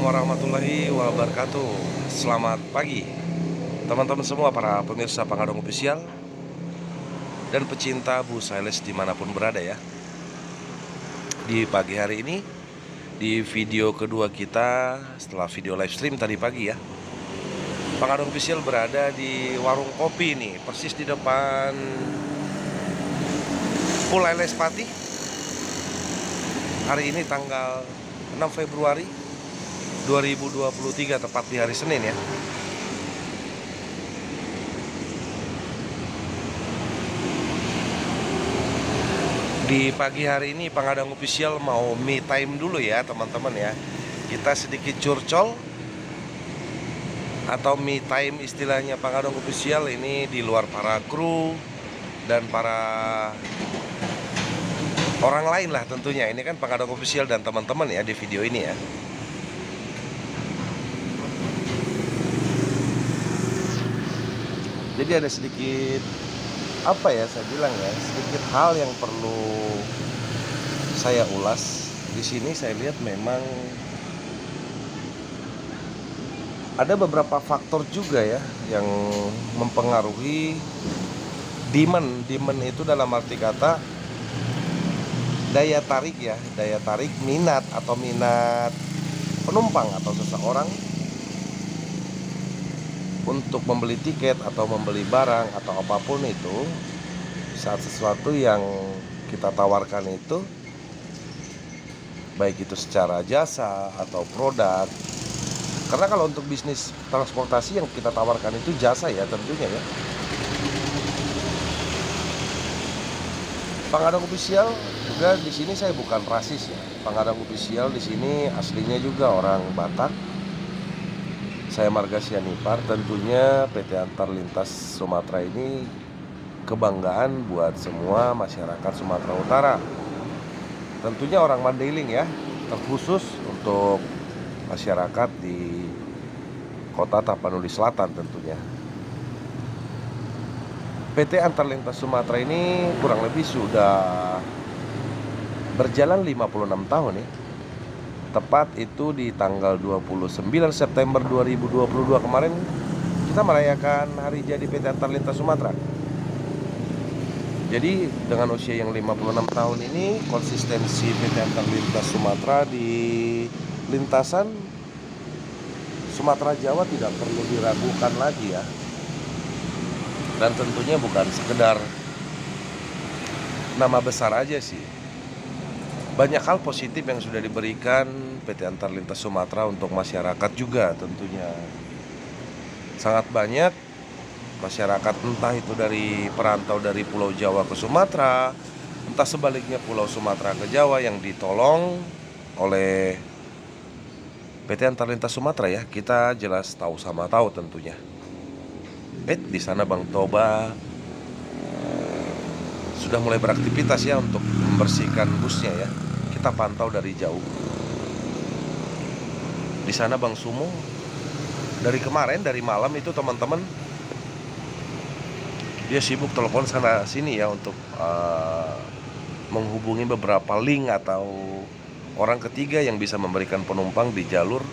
warahmatullahi wabarakatuh. Selamat pagi teman-teman semua, para pemirsa Pangadong Official dan pecinta Bu Sailes dimanapun berada ya. Di pagi hari ini, di video kedua kita setelah video live stream tadi pagi ya, Pangadong Official berada di warung kopi nih, persis di depan Full Leles Pati. Hari ini tanggal 6 Februari 2023, tepat di hari Senin ya. Di pagi hari ini Pangadong Official mau me time dulu ya teman-teman ya. Kita sedikit curcol atau me time istilahnya Pangadong Official ini di luar para kru dan para orang lain lah tentunya. Ini kan Pangadong Official dan teman-teman ya di video ini ya. Jadi ada sedikit saya bilang ya, sedikit hal yang perlu saya ulas. Di sini saya lihat memang ada beberapa faktor juga ya yang mempengaruhi demand. Demand itu dalam arti kata daya tarik ya, daya tarik minat atau minat penumpang atau seseorang untuk membeli tiket atau membeli barang atau apapun itu, saat sesuatu yang kita tawarkan itu, baik itu secara jasa atau produk. Karena kalau untuk bisnis transportasi yang kita tawarkan itu jasa ya tentunya ya. Pangadong Official juga di sini saya bukan rasis ya. Pangadong Official di sini aslinya juga orang Batak. Saya Marga Sianipar. Tentunya PT Antar Lintas Sumatera ini kebanggaan buat semua masyarakat Sumatera Utara. Tentunya orang Mandailing ya, terkhusus untuk masyarakat di Kota Tapanuli Selatan tentunya. PT Antar Lintas Sumatera ini kurang lebih sudah berjalan 56 tahun ya. Tepat itu di tanggal 29 September 2022 kemarin kita merayakan hari jadi PT Antar Lintas Sumatera. Jadi dengan usia yang 56 tahun ini, konsistensi PT Antar Lintas Sumatera di lintasan Sumatera Jawa tidak perlu diragukan lagi ya. Dan tentunya bukan sekedar nama besar aja sih. Banyak hal positif yang sudah diberikan PT Antar Lintas Sumatera untuk masyarakat juga tentunya. Sangat banyak masyarakat, entah itu dari perantau dari Pulau Jawa ke Sumatera, entah sebaliknya Pulau Sumatera ke Jawa, yang ditolong oleh PT Antar Lintas Sumatera ya. Kita jelas tahu sama tahu tentunya. Di sana Bang Toba sudah mulai beraktivitas ya untuk membersihkan busnya ya. Kita pantau dari jauh. Di sana Bang Sumo dari kemarin, dari malam itu teman-teman, dia sibuk telepon sana sini ya untuk menghubungi beberapa link atau orang ketiga yang bisa memberikan penumpang di jalur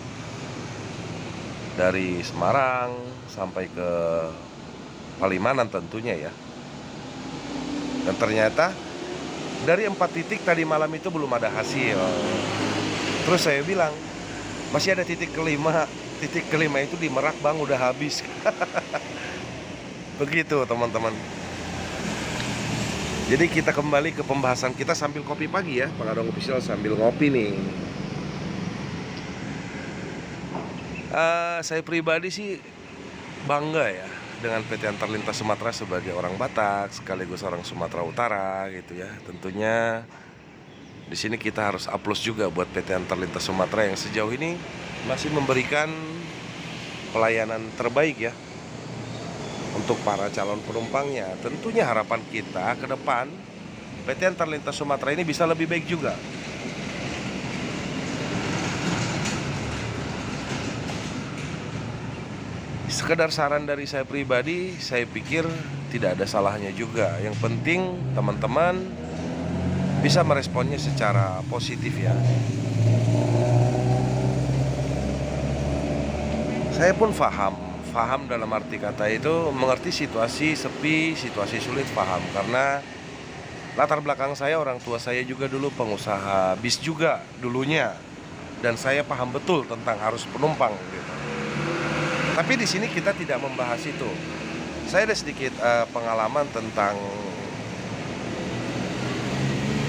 dari Semarang sampai ke Palimanan tentunya ya. Dan ternyata dari 4 titik tadi malam itu belum ada hasil. Terus saya bilang, masih ada titik kelima. Titik kelima itu di Merak Bang, udah habis. Begitu teman-teman. Jadi kita kembali ke pembahasan kita sambil kopi pagi ya. Pangadong Official sambil ngopi nih. Saya pribadi sih bangga ya dengan PT Antar Lintas Sumatera sebagai orang Batak sekaligus orang Sumatera Utara gitu ya. Tentunya di sini kita harus aplaus juga buat PT Antar Lintas Sumatera yang sejauh ini masih memberikan pelayanan terbaik ya untuk para calon penumpangnya. Tentunya harapan kita ke depan PT Antar Lintas Sumatera ini bisa lebih baik juga. Sekedar saran dari saya pribadi, saya pikir tidak ada salahnya juga. Yang penting teman-teman bisa meresponnya secara positif ya. Saya pun paham dalam arti kata itu mengerti situasi sepi, situasi sulit paham. Karena latar belakang saya, orang tua saya juga dulu pengusaha bis juga dulunya. Dan saya paham betul tentang arus penumpang gitu. Tapi di sini kita tidak membahas itu. Saya ada sedikit pengalaman tentang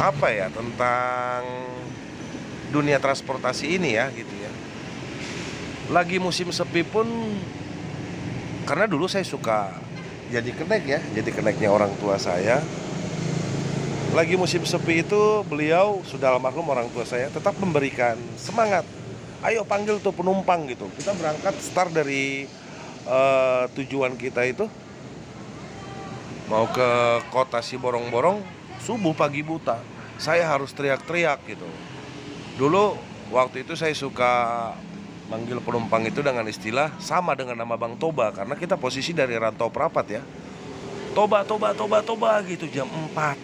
apa ya, tentang dunia transportasi ini ya gitu ya. Lagi musim sepi pun, karena dulu saya suka jadi kenek ya, jadi keneknya orang tua saya. Lagi musim sepi itu beliau sudah almarhum orang tua saya tetap memberikan semangat. Ayo panggil tuh penumpang gitu. Kita berangkat start dari tujuan kita itu mau ke kota Siborong-Borong subuh pagi buta. Saya harus teriak-teriak gitu. Dulu waktu itu saya suka manggil penumpang itu dengan istilah sama dengan nama Bang Toba, karena kita posisi dari Rantau Prapat ya. Toba, Toba, Toba, Toba gitu jam 4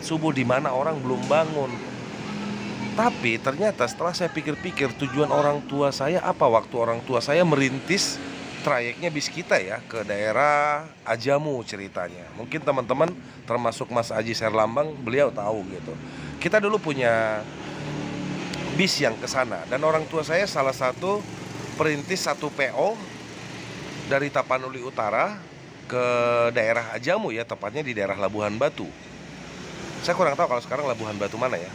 subuh, di mana orang belum bangun. Tapi ternyata setelah saya pikir-pikir, tujuan orang tua saya apa waktu orang tua saya merintis trayeknya bis kita ya ke daerah Ajamu ceritanya. Mungkin teman-teman termasuk Mas Aji Serlambang beliau tahu gitu. Kita dulu punya bis yang ke sana, dan orang tua saya salah satu perintis satu PO dari Tapanuli Utara ke daerah Ajamu ya, tepatnya di daerah Labuhan Batu. Saya kurang tahu kalau sekarang Labuhan Batu mana ya.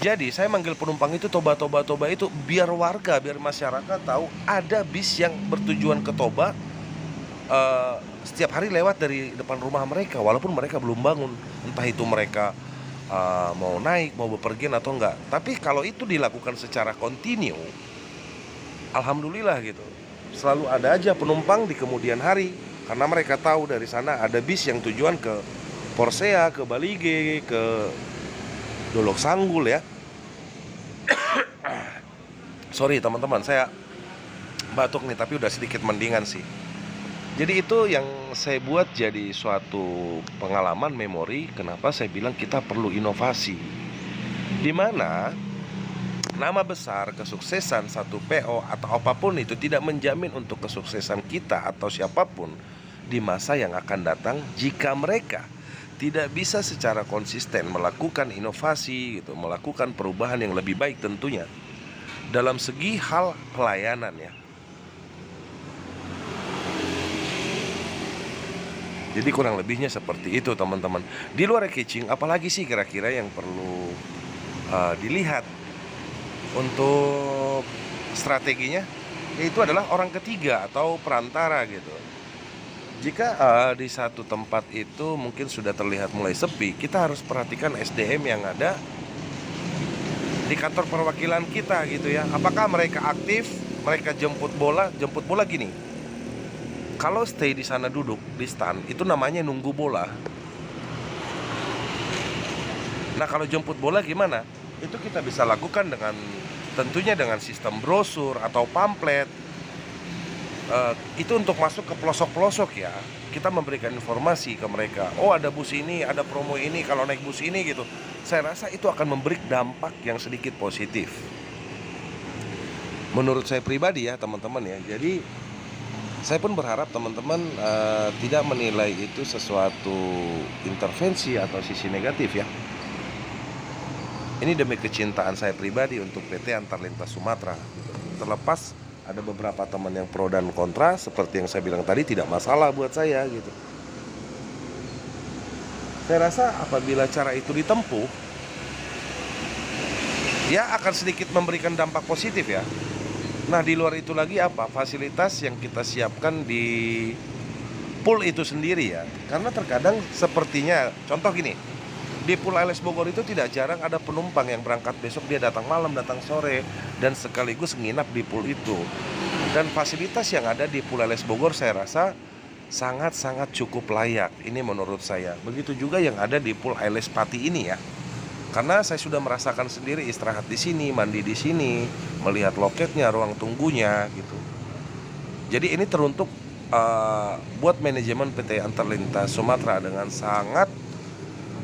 Jadi saya manggil penumpang itu Toba, Toba, Toba itu biar warga, biar masyarakat tahu ada bis yang bertujuan ke Toba setiap hari lewat dari depan rumah mereka, walaupun mereka belum bangun. Entah itu mereka mau naik, mau bepergian atau enggak. Tapi kalau itu dilakukan secara kontinu, alhamdulillah gitu, selalu ada aja penumpang di kemudian hari. Karena mereka tahu dari sana ada bis yang tujuan ke Porsea, ke Balige, ke Dolok Sanggul ya. Sorry teman-teman, saya batuk nih, tapi udah sedikit mendingan sih. Jadi itu yang saya buat jadi suatu pengalaman memori. Kenapa saya bilang kita perlu inovasi, dimana nama besar kesuksesan satu PO atau apapun itu tidak menjamin untuk kesuksesan kita atau siapapun di masa yang akan datang jika mereka tidak bisa secara konsisten melakukan inovasi gitu, melakukan perubahan yang lebih baik tentunya dalam segi hal pelayanan ya. Jadi kurang lebihnya seperti itu teman-teman. Di luar catching, apalagi sih kira-kira yang perlu dilihat untuk strateginya? Yaitu adalah orang ketiga atau perantara gitu. Jika di satu tempat itu mungkin sudah terlihat mulai sepi, kita harus perhatikan SDM yang ada di kantor perwakilan kita gitu ya. Apakah mereka aktif, mereka jemput bola gini. Kalau stay di sana duduk di stand, itu namanya nunggu bola. Nah kalau jemput bola gimana? Itu kita bisa lakukan dengan tentunya dengan sistem brosur atau pamflet. Itu untuk masuk ke pelosok-pelosok ya. Kita memberikan informasi ke mereka. Oh ada bus ini, ada promo ini, kalau naik bus ini gitu. Saya rasa itu akan memberi dampak yang sedikit positif. Menurut saya pribadi ya teman-teman ya. Jadi saya pun berharap teman-teman tidak menilai itu sesuatu intervensi atau sisi negatif ya. Ini demi kecintaan saya pribadi untuk PT Antar Lintas Sumatera. Terlepas ada beberapa teman yang pro dan kontra, seperti yang saya bilang tadi, tidak masalah buat saya gitu. Saya rasa apabila cara itu ditempuh, ya akan sedikit memberikan dampak positif ya. Nah di luar itu lagi apa? Fasilitas yang kita siapkan di pool itu sendiri ya. Karena terkadang sepertinya, contoh gini, di Pool ALS Bogor itu tidak jarang ada penumpang yang berangkat besok, dia datang malam, datang sore, dan sekaligus nginap di pool itu. Dan fasilitas yang ada di Pool ALS Bogor saya rasa sangat-sangat cukup layak. Ini menurut saya. Begitu juga yang ada di Pool ALS Pati ini ya. Karena saya sudah merasakan sendiri istirahat di sini, mandi di sini, melihat loketnya, ruang tunggunya gitu. Jadi ini teruntuk buat manajemen PT Antar Lintas Sumatera. Dengan sangat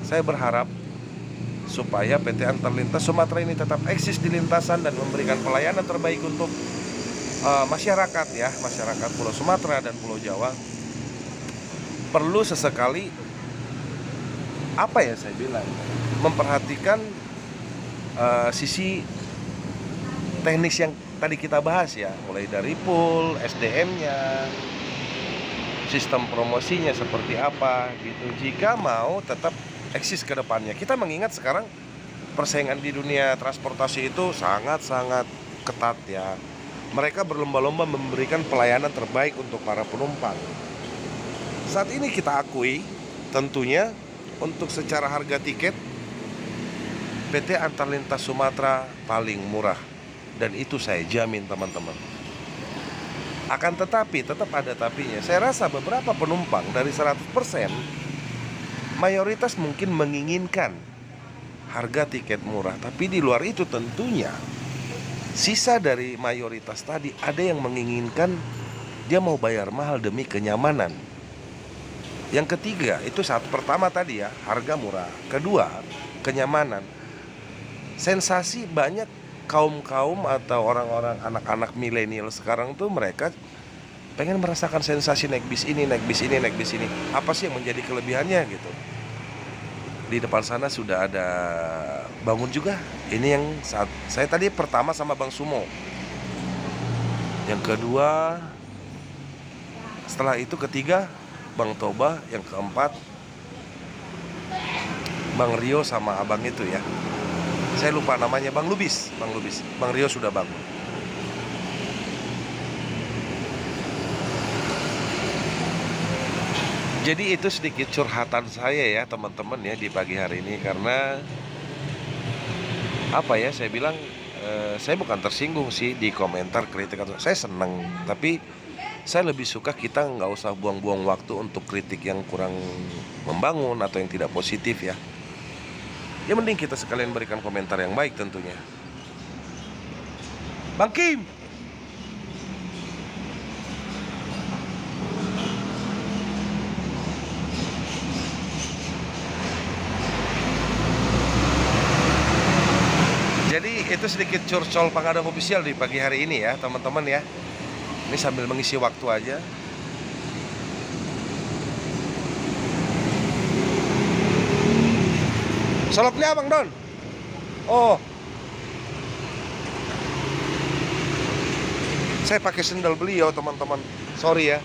saya berharap supaya PT Antar Lintas Sumatera ini tetap eksis di lintasan dan memberikan pelayanan terbaik untuk masyarakat ya, masyarakat Pulau Sumatera dan Pulau Jawa perlu sesekali, apa ya saya bilang, memperhatikan sisi teknis yang tadi kita bahas ya, mulai dari pool, SDM-nya, sistem promosinya seperti apa gitu. Jika mau tetap eksis ke depannya. Kita mengingat sekarang persaingan di dunia transportasi itu sangat-sangat ketat ya. Mereka berlomba-lomba memberikan pelayanan terbaik untuk para penumpang. Saat ini kita akui tentunya untuk secara harga tiket PT Antar Lintas Sumatera paling murah. Dan itu saya jamin teman-teman. Akan tetapi, tetap ada tapinya. Saya rasa beberapa penumpang dari 100%, mayoritas mungkin menginginkan harga tiket murah. Tapi di luar itu tentunya, sisa dari mayoritas tadi ada yang menginginkan dia mau bayar mahal demi kenyamanan. Yang ketiga, itu saat pertama tadi ya, harga murah. Kedua, kenyamanan. Sensasi banyak kaum-kaum atau orang-orang anak-anak milenial sekarang tuh mereka pengen merasakan sensasi naik bis ini, naik bis ini, naik bis ini. Apa sih yang menjadi kelebihannya gitu. Di depan sana sudah ada bangun juga. Ini yang saat saya tadi pertama sama Bang Sumo. Yang kedua, setelah itu ketiga Bang Toba, yang keempat Bang Rio sama abang itu ya. Saya lupa namanya, Bang Lubis. Bang Rio sudah bangun. Jadi itu sedikit curhatan saya ya teman-teman ya di pagi hari ini. Karena apa ya, saya bilang saya bukan tersinggung sih di komentar kritik atau saya seneng, tapi saya lebih suka kita nggak usah buang-buang waktu untuk kritik yang kurang membangun atau yang tidak positif ya. Ya mending kita sekalian berikan komentar yang baik tentunya. Bang Kim, jadi itu sedikit curcol Pangadang Official di pagi hari ini ya teman-teman ya. Ini sambil mengisi waktu aja. Soloknya Bang Don. Oh, saya pakai sendal beliau teman-teman. Sorry ya.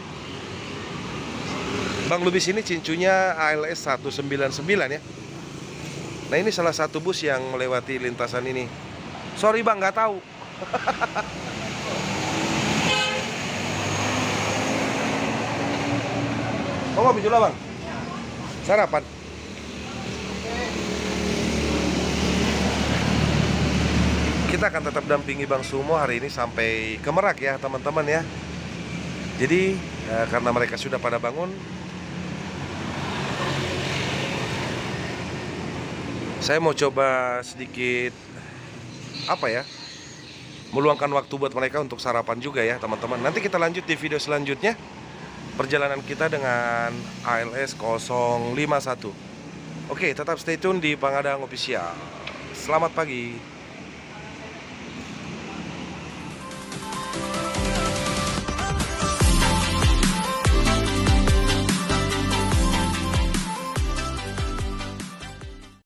Bang Lubis ini cincunya ALS 199 ya. Nah ini salah satu bus yang melewati lintasan ini. Sorry Bang, nggak tahu. Oh, ngopi dulu Bang. Sarapan. Kita akan tetap dampingi Bang Sumo hari ini sampai ke Merak ya teman-teman ya. Jadi karena mereka sudah pada bangun, saya mau coba sedikit apa ya, meluangkan waktu buat mereka untuk sarapan juga ya teman-teman. Nanti kita lanjut di video selanjutnya perjalanan kita dengan ALS 051. Oke, tetap stay tune di Pangadang Official. Selamat pagi.